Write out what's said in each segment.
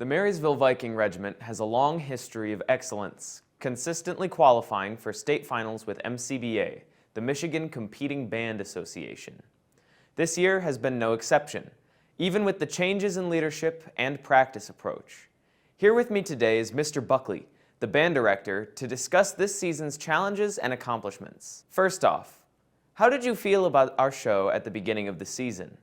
The Marysville Viking Regiment has a long history of excellence, consistently qualifying for state finals with MCBA, the Michigan Competing Band Association. This year has been no exception, even with the changes in leadership and practice approach. Here with me today is Mr. Buckley, the band director, to discuss this season's challenges and accomplishments. First off, how did you feel about our show at the beginning of the season?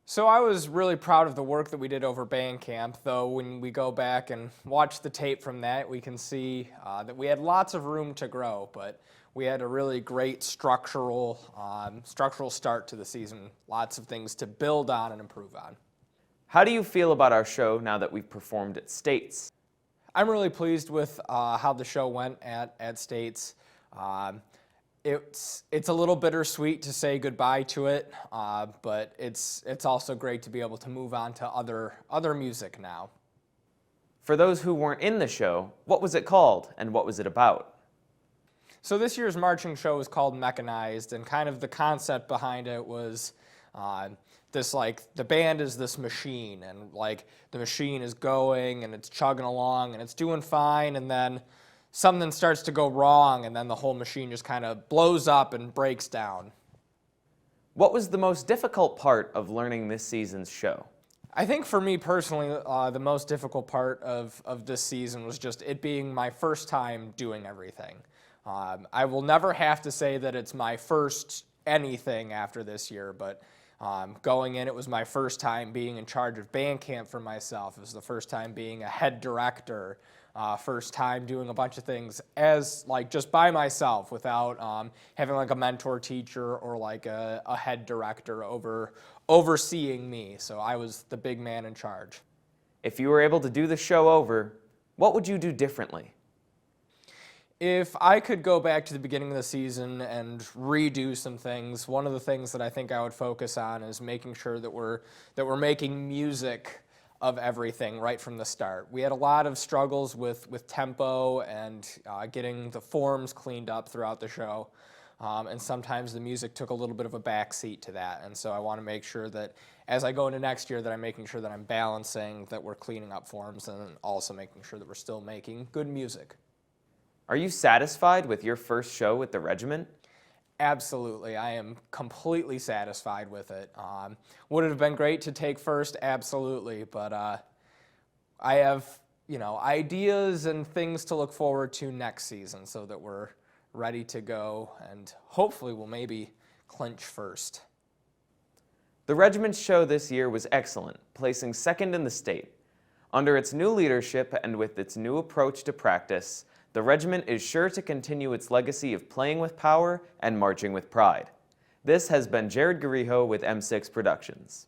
So I was really proud of the work that we did over band camp, though when we go back and watch the tape from that, we can see that we had lots of room to grow, but we had a really great structural start to the season. Lots of things to build on and improve on. How do you feel about our show now that we've performed at States? I'm really pleased with how the show went at States. It's a little bittersweet to say goodbye to it, but it's also great to be able to move on to other music now. For those who weren't in the show, what was it called and what was it about? So this year's marching show is called Mechanized, and kind of the concept behind it was the band is this machine, and the machine is going and it's chugging along and it's doing fine, and then something starts to go wrong, and then the whole machine just kind of blows up and breaks down. What was the most difficult part of learning this season's show? I think for me personally, the most difficult part of this season was just it being my first time doing everything. I will never have to say that it's my first anything after this year, but going in, it was my first time being in charge of band camp for myself. It was the first time being a head director. First time doing a bunch of things as just by myself without having a mentor teacher or a head director overseeing me. So I was the big man in charge. If you were able to do the show over, what would you do differently? If I could go back to the beginning of the season and redo some things, one of the things that I think I would focus on is making sure that we're making music of everything right from the start. We had a lot of struggles with tempo and getting the forms cleaned up throughout the show, and sometimes the music took a little bit of a backseat to that, and so I want to make sure that as I go into next year that I'm making sure that I'm balancing, that we're cleaning up forms, and also making sure that we're still making good music. Are you satisfied with your first show with the regiment? Absolutely. I am completely satisfied with it. Would it have been great to take first? Absolutely. But I have, ideas and things to look forward to next season so that we're ready to go, and hopefully we'll maybe clinch first. The regiment's show this year was excellent, placing second in the state. Under its new leadership and with its new approach to practice, the regiment is sure to continue its legacy of playing with power and marching with pride. This has been Jared Garijo with M6 Productions.